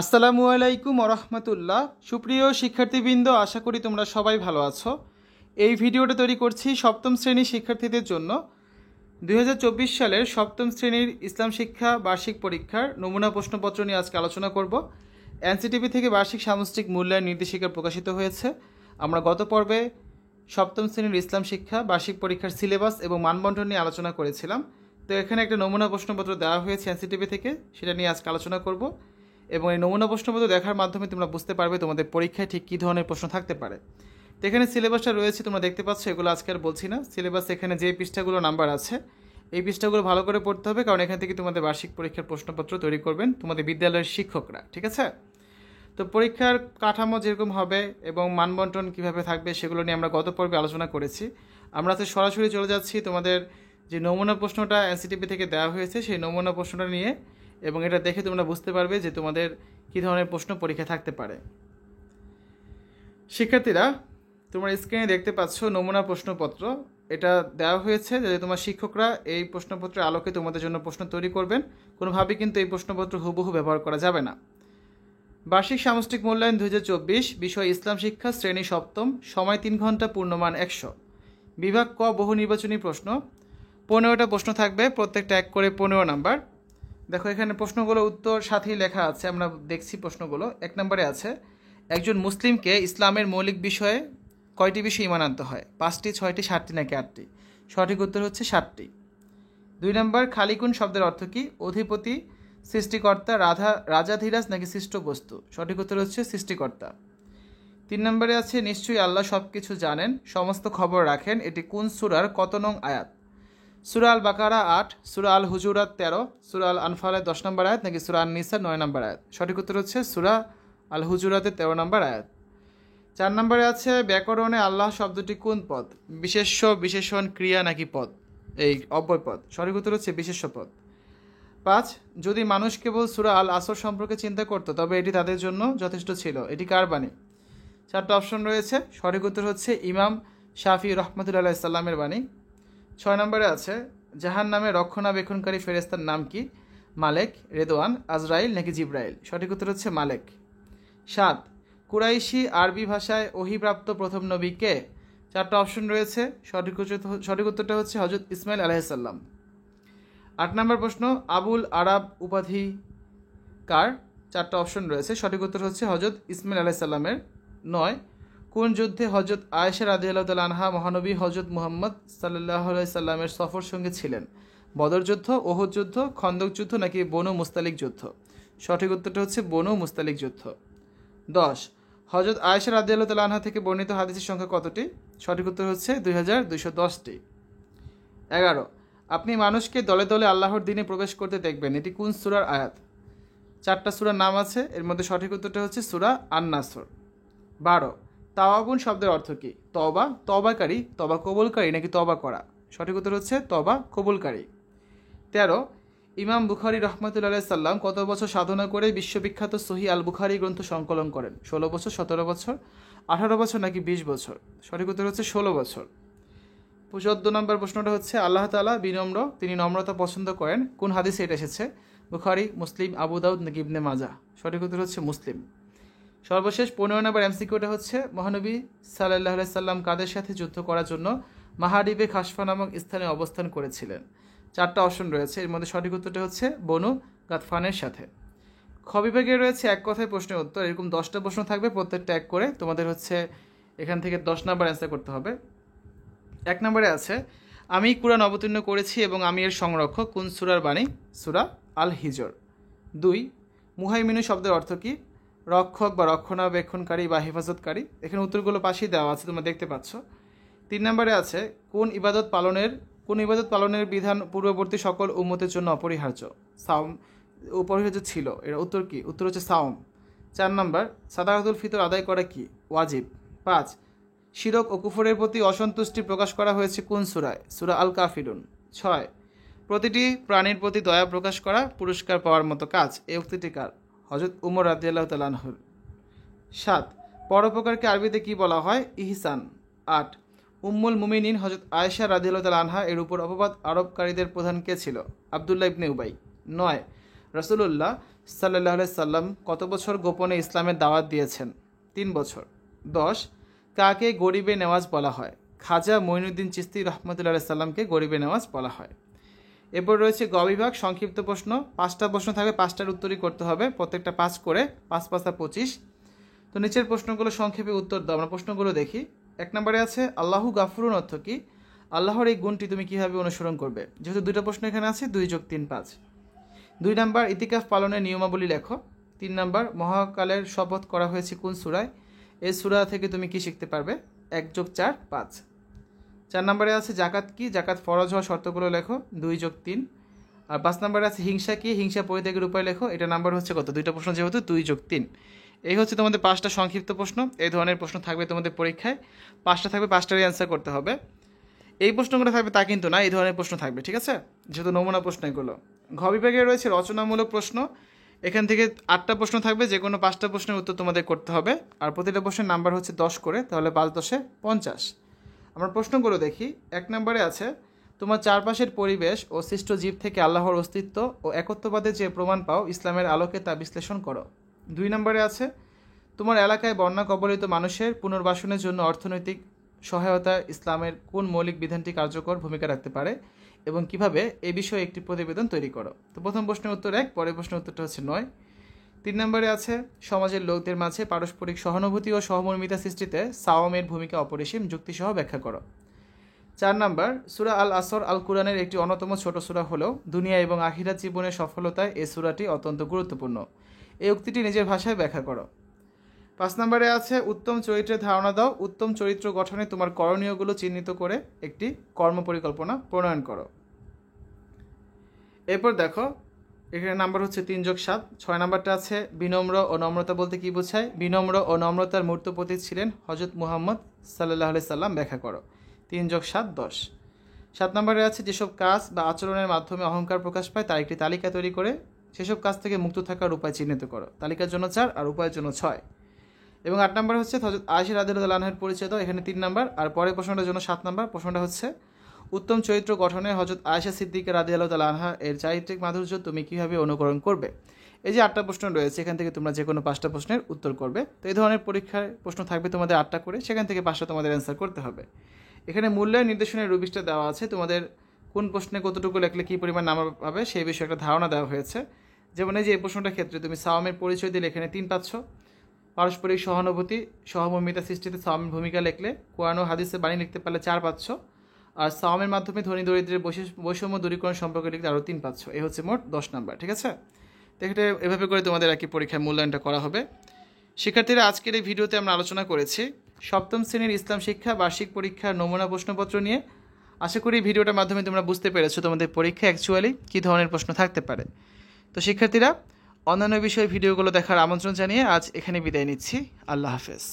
আসসালামু আলাইকুম ওরহমতুল্লাহ। সুপ্রিয় শিক্ষার্থীবৃন্দ, আশা করি তোমরা সবাই ভালো আছো। এই ভিডিওটা তৈরি করছি সপ্তম শ্রেণীর শিক্ষার্থীদের জন্য। 2024 সালের সপ্তম শ্রেণীর ইসলাম শিক্ষা বার্ষিক পরীক্ষার নমুনা প্রশ্নপত্র নিয়ে আজকে আলোচনা করব। এনসিটিভি থেকে বার্ষিক সামষ্টিক মূল্যায়ন নির্দেশিকা প্রকাশিত হয়েছে। আমরা গত পর্বে সপ্তম শ্রেণীর ইসলাম শিক্ষা বার্ষিক পরীক্ষার সিলেবাস এবং মানবন্টন নিয়ে আলোচনা করেছিলাম। তো এখানে একটা নমুনা প্রশ্নপত্র দেওয়া হয়েছে এনসিটিভি থেকে, সেটা নিয়ে আজকে আলোচনা করব। এবং এই নমুনা প্রশ্নপত্র দেখার মাধ্যমে তোমরা বুঝতে পারবে তোমাদের পরীক্ষায় ঠিক কী ধরনের প্রশ্ন থাকতে পারে। তো এখানে সিলেবাসটা রয়েছে, তোমরা দেখতে পাচ্ছ। এগুলো আজকে আর বলছি না। সিলেবাস এখানে যে পৃষ্ঠাগুলো নাম্বার আছে, এই পৃষ্ঠাগুলো ভালো করে পড়তে হবে, কারণ এখান থেকে তোমাদের বার্ষিক পরীক্ষার প্রশ্নপত্র তৈরি করবেন তোমাদের বিদ্যালয়ের শিক্ষকরা। ঠিক আছে? তো পরীক্ষার কাঠামো যেরকম হবে এবং মানবন্টন কীভাবে থাকবে সেগুলো নিয়ে আমরা গত পর্বে আলোচনা করেছি। আমরা আজকে সরাসরি চলে যাচ্ছি তোমাদের যে নমুনা প্রশ্নটা এনসিটিভি থেকে দেওয়া হয়েছে সেই নমুনা প্রশ্নটা নিয়ে, এবং এটা দেখে তোমরা বুঝতে পারবে যে তোমাদের কী ধরনের প্রশ্ন পরীক্ষা থাকতে পারে। শিক্ষার্থীরা, তোমরা স্ক্রিনে দেখতে পাচ্ছ নমুনা প্রশ্নপত্র। এটা দেওয়া হয়েছে যাতে তোমার শিক্ষকরা এই প্রশ্নপত্রের আলোকে তোমাদের জন্য প্রশ্ন তৈরি করবেন। কোনোভাবেই কিন্তু এই প্রশ্নপত্র হুবহু ব্যবহার করা যাবে না। বার্ষিক সামষ্টিক মূল্যায়ন 2024, বিষয় ইসলাম শিক্ষা, শ্রেণী সপ্তম, সময় 3 ঘন্টা, পূর্ণমান 100। বিভাগ ক, বহু নির্বাচনী প্রশ্ন। 15টা প্রশ্ন থাকবে, প্রত্যেকটা এক করে 15 নাম্বার। দেখো এখানে প্রশ্নগুলো উত্তর সাথেই লেখা আছে, আমরা দেখছি প্রশ্নগুলো। 1 নম্বরে আছে, একজন মুসলিমকে ইসলামের মৌলিক বিষয়ে কয়টি বিষয় ঈমান আনতে হয়? 5টি, 6টি, 7টি নাকি 8টি? সঠিক উত্তর হচ্ছে 7টি। 2 নম্বর, খালিকুন শব্দের অর্থ কী? অধিপতি, সৃষ্টিকর্তা, রাজাধীরাজ নাকি সৃষ্ট বস্তু? সঠিক উত্তর হচ্ছে সৃষ্টিকর্তা। 3 নম্বরে আছে, নিশ্চয়ই আল্লাহ সব কিছু জানেন, সমস্ত খবর রাখেন। এটি কোন সূরার কত নং আয়াত? সূরা আল বাকারা 8, সূরা আল হুজুরাত 13, সূরা আল আনফালের 10 নম্বর আয়াত নাকি সূরা আন নিসার 9 নম্বর আয়াত? সঠিক উত্তর হচ্ছে সূরা আল হুজুরাতের 13 নম্বর আয়াত। 4 নম্বরে আছে, ব্যাকরণে আল্লাহ শব্দটি কোন পদ? বিশেষ্য, বিশেষণ, ক্রিয়া নাকি পদ? এই অব্যয় পদ। সঠিক উত্তর হচ্ছে বিশেষ্য পদ। 5, যদি মানুষ কেবল সূরা আল আসর সম্পর্কে চিন্তা করত তবে এটি তাদের জন্য যথেষ্ট ছিল। এটি কার বাণী? 4টা অপশন রয়েছে, সঠিক উত্তর হচ্ছে ইমাম শাফি রহমতুল্লাহ সাল্লামের বাণী। 6 নম্বরে আছে, জাহান নামে রক্ষণাবেক্ষণকারী ফেরেস্তার নাম কি? মালেক, রেদওয়ান, আজরাইল নাকি জিব্রাইল? সঠিক উত্তর হচ্ছে মালেক। 7, কুরাইশি আরবি ভাষায় ওহীপ্রাপ্ত প্রথম নবী কে? 4টা অপশন রয়েছে, সঠিক উত্তরটা হচ্ছে হযরত ইসমাইল আলাইহিসসালাম। 8 নম্বর প্রশ্ন, আবুল আরাব উপাধি কার? 4টা অপশন রয়েছে, সঠিক উত্তর হচ্ছে হযরত ইসমাইল আলাইহিসসালামের। 9, কোন যুদ্ধে হযরত আয়েশা রাদিয়াল্লাহু তাআলা আনহা মহানবী হযরত মুহাম্মদ সাল্লাল্লাহু আলাইহি সাল্লামের সফর সঙ্গে ছিলেন? বদর যুদ্ধ, ওহুদ যুদ্ধ, খন্দক যুদ্ধ নাকি বনু মুস্তালিক যুদ্ধ? সঠিক উত্তরটা হচ্ছে বনু মুস্তালিক যুদ্ধ। 10, হযরত আয়েশা রাদিয়াল্লাহু তাআলা আনহা থেকে বর্ণিত হাদিসের সংখ্যা কতটি? সঠিক উত্তর হচ্ছে 2210টি। 11, আপনি মানুষকে দলে দলে আল্লাহর দ্বীনে প্রবেশ করতে দেখবেন। এটি কোন সূরার আয়াত? 4টা সূরার নাম আছে, এর মধ্যে সঠিক উত্তরটা হচ্ছে সূরা আন-নাসর। 12, তাওয়াবুন শব্দের অর্থ কী? তওবা, তওবাকারী, তওবা কবুলকারী নাকি তওবা করা? সঠিক উত্তর হচ্ছে তওবা কবুলকারী। 13, ইমাম বুখারী রহমতুল্লাহ সাল্লাম কত বছর সাধনা করে বিশ্ববিখ্যাত সহিহ আল বুখারী গ্রন্থ সংকলন করেন? 16 বছর, 17 বছর, 18 বছর নাকি 20 বছর? সঠিক উত্তর হচ্ছে 16 বছর। 14 নম্বর প্রশ্নটা হচ্ছে, আল্লাহ তাআলা বিনম্র, তিনি নম্রতা পছন্দ করেন। কোন হাদিসে এটা এসেছে? বুখারী, মুসলিম, আবু দাউদ নাকি ইবনে মাজাহ? সঠিক উত্তর হচ্ছে মুসলিম। সর্বশেষ 15 নম্বর এমসিকিউটা হচ্ছে, মহানবী সাল্লাল্লাহু আলাইহি সাল্লাম কাদের সাথে যুদ্ধ করার জন্য মাহারিবে খাসফা নামক স্থানে অবস্থান করেছিলেন? 4টা অপশন রয়েছে, এর মধ্যে সঠিক উত্তরটা হচ্ছে বনু গাতফানের সাথে। খ বিভাগে রয়েছে এক কথায় প্রশ্নের উত্তর। এরকম 10টা প্রশ্ন থাকবে, প্রত্যেকটা এক করে। তোমাদের হচ্ছে এখান থেকে 10 নাম্বার অ্যান্সার করতে হবে। 1 নম্বরে আছে, আমি কুরআন অবতীর্ণ করেছি এবং আমি এর সংরক্ষক। কোন সূরার বাণী? সূরা আল হিজর। 2, মুহাইমিনু শব্দের অর্থ কী? রক্ষক বা রক্ষণাবেক্ষণকারী বা হেফাজতকারী। এখানে উত্তরগুলো পাশেই দেওয়া আছে, তোমরা দেখতে পাচ্ছ। 3 নম্বরে আছে, কোন ইবাদত পালনের বিধান পূর্ববর্তী সকল উম্মতের জন্য অপরিহার্য? সাওম অপরিহার্য ছিল, এর উত্তর কি? উত্তর হচ্ছে সাওম। 4 নম্বর, সাদাকাতুল ফিতর আদায় করা কি? ওয়াজিব। 5, শিরক ও কুফরের প্রতি অসন্তুষ্টি প্রকাশ করা হয়েছে কোন সূরায়? সূরা আল কাফিরুন। 6, প্রতিটি প্রাণীর প্রতি দয়া প্রকাশ করা পুরস্কার পাওয়ার মতো কাজ। এই উক্তিটি কার? হযরত উমর রাদিয়াল্লাহু তাআলা আনহুর। 7, পরোপকারকে আরবিতে কি বলা হয়? ইহসান। 8, উম্মুল মুমিনিন হযরত আয়েশা রাদিয়াল্লাহু তাআলা আনহা এর উপর অপবাদ আরোপকারীদের প্রধান কে ছিল? আব্দুল্লাহ ইবনে উবাই। 9, রাসূলুল্লাহ সাল্লাল্লাহু আলাইহি সাল্লাম কত বছর গোপনে ইসলামের দাওয়াত দিয়েছেন? 3 বছর। 10 কাকে গরিবে নেওয়াজ বলা হয়? খাজা মঈনুদ্দিন চিশতি রহমতুল্লাহ আলাইহি সাল্লামকে গরিবে নেওয়াজ বলা হয়। এরপর রয়েছে গ বিভাগ সংক্ষিপ্ত প্রশ্ন। 5টা প্রশ্ন থাকবে, 5টার উত্তরই করতে হবে, প্রত্যেকটা 5 করে, 5 5 25। তো নিচের প্রশ্নগুলো সংক্ষেপে উত্তর দাও। আমরা প্রশ্নগুলো দেখি। 1 নম্বরে আছে আল্লাহু গাফুরুন অর্থ কি? আল্লাহর এই গুণটি তুমি কিভাবে অনুসরণ করবে? যেহেতু 2টা প্রশ্ন এখানে আছে, 2 + 3 5। 2 নাম্বার ইতিকাফ পালনের নিয়মাবলী লেখো। 3 নাম্বার মহাকালের শপথ করা হয়েছে কোন সূরায়? এই সূরা থেকে তুমি কি শিখতে পারবে? 1 + 4 5। 4 নম্বরে আছে জাকাত কি? জাকাত ফরজ হওয়ার শর্তগুলো লেখো। 2 + 3। আর 5 নম্বরে আছে হিংসা কি? হিংসা পরিত্যাগের উপায় লেখো। এটা নাম্বার হচ্ছে কত? 2টা প্রশ্ন যেহেতু 2 + 3। এই হচ্ছে তোমাদের 5টা সংক্ষিপ্ত প্রশ্ন। এই ধরনের প্রশ্ন থাকবে তোমাদের পরীক্ষায়। 5টা থাকবে, 5টারই অ্যান্সার করতে হবে। এই প্রশ্নগুলো থাকবে তা কিন্তু না, এই ধরনের প্রশ্ন থাকবে, ঠিক আছে? যেহেতু নমুনা প্রশ্ন এগুলো। ঘ বিভাগে রয়েছে রচনামূলক প্রশ্ন। এখান থেকে 8টা প্রশ্ন থাকবে, যে কোনো 5টা প্রশ্নের উত্তর তোমাদের করতে হবে। আর প্রতিটা প্রশ্নের নাম্বার হচ্ছে 10 করে, তাহলে 5 × 10 = 50। আমরা প্রশ্নগুলো দেখি। 1 নম্বরে আছে তোমার চারপাশের পরিবেশ ও সৃষ্ট জীব থেকে আল্লাহর অস্তিত্ব ও একত্ববাদে যে প্রমাণ পাও ইসলামের আলোকে তা বিশ্লেষণ করো। 2 নম্বরে আছে তোমার এলাকায় বন্যা কবলিত মানুষের পুনর্বাসনের জন্য অর্থনৈতিক সহায়তা ইসলামের কোন মৌলিক বিধানটি কার্যকর ভূমিকা রাখতে পারে এবং কিভাবে এই বিষয়ে একটি প্রতিবেদন তৈরি করো। তো প্রথম প্রশ্নের উত্তর 1, পরের প্রশ্নের উত্তরটা হচ্ছে 9। 3 নম্বরে আছে সমাজের লোকদের মাঝে পারস্পরিক সহানুভূতি ও সহমর্মিতা সৃষ্টিতে সাওয়ামের ভূমিকা অপরিসীম, যুক্তিসহ ব্যাখ্যা করো। 4 নম্বর সূরা আল আসর আল কুরআনের একটি অন্যতম ছোট সূরা হলেও দুনিয়া এবং আখিরাত জীবনের সফলতায় এই সূরাটি অত্যন্ত গুরুত্বপূর্ণ। এই উক্তিটি নিজের ভাষায় ব্যাখ্যা করো। 5 নম্বরে আছে উত্তম চরিত্রের ধারণা দাও। উত্তম চরিত্র গঠনে তোমার করণীয়গুলো চিহ্নিত করে একটি কর্মপরিকল্পনা প্রণয়ন করো। এরপর দেখো, এখানে নাম্বার হচ্ছে 3 + 7। 6 নম্বরটা আছে বিনম্র ও নম্রতা বলতে কি বোঝায়? বিনম্র ও নম্রতার মূর্ত প্রতীক ছিলেন হযরত মুহাম্মদ সাল্লাল্লাহু আলাইহি সাল্লাম, ব্যাখ্যা করো। 3 + 7 = 10। 7 নম্বরে আছে যেসব কাজ বা আচরণের মাধ্যমে অহংকার প্রকাশ পায় তার একটি তালিকা তৈরি করে সেসব কাজ থেকে মুক্ত থাকার উপায় চিহ্নিত করো। তালিকার জন্য 4 আর উপায়ের জন্য 6। এবং 8 নম্বর হচ্ছে হযরত আয়েশা রাদিয়াল্লাহু আনহার পরিচয় দাও। এখানে 3 নম্বর। আর পরের প্রশ্নটার জন্য 7 নম্বর। প্রশ্নটা হচ্ছে উত্তম চরিত্র গঠনে হযরত আয়েশা সিদ্দিকা রাদিয়াল্লাহু আনহা এর চারিত্রিক মাধুর্য তুমি কিভাবে অনুকরণ করবে? এই যে 8টা প্রশ্ন রয়েছে, এখান থেকে তোমরা যে কোনো 5টা প্রশ্নের উত্তর করবে। তো এই ধরনের পরীক্ষার প্রশ্ন থাকবে তোমাদের 8টা করে, সেখান থেকে 5টা তোমাদের অ্যান্সার করতে হবে। এখানে মূল্যায়ন নির্দেশনের রুবিশটা দেওয়া আছে, তোমাদের কোন প্রশ্নে কতটুকু লিখলে কী পরিমাণ নাম্বার পাবে সেই বিষয়ে একটা ধারণা দেওয়া হয়েছে। যেমন এই যে এই প্রশ্নটার ক্ষেত্রে তুমি সাওয়ামের পরিচয় দিলে এখানে 3 পাচ্ছ। পারস্পরিক সহানুভূতি সহমর্মিতা সৃষ্টিতে সাওয়ামের ভূমিকা লিখলে কোরআন ও হাদিসে বাণী লিখতে পারলে 4 পাচ্ছ। আর সাওয়ামের মাধ্যমে ধনী দরিদ্রের বৈষম্য দূরীকরণ সম্পর্কে লিখতে আরও 3 পাচ্ছ। এই হচ্ছে মোট 10 নাম্বার, ঠিক আছে? তো এটা এভাবে করে তোমাদের আর কি পরীক্ষায় মূল্যায়নটা করা হবে। শিক্ষার্থীরা, আজকের এই ভিডিওতে আমরা আলোচনা করেছি 7ম শ্রেণীর ইসলাম শিক্ষা বার্ষিক পরীক্ষার নমুনা প্রশ্নপত্র নিয়ে। আশা করি ভিডিওটার মাধ্যমে তোমরা বুঝতে পেরেছো তোমাদের পরীক্ষা অ্যাকচুয়ালি কী ধরনের প্রশ্ন থাকতে পারে। তো শিক্ষার্থীরা, অন্যান্য বিষয়ে ভিডিওগুলো দেখার আমন্ত্রণ জানিয়ে আজ এখানে বিদায় নিচ্ছি। আল্লাহ হাফেজ।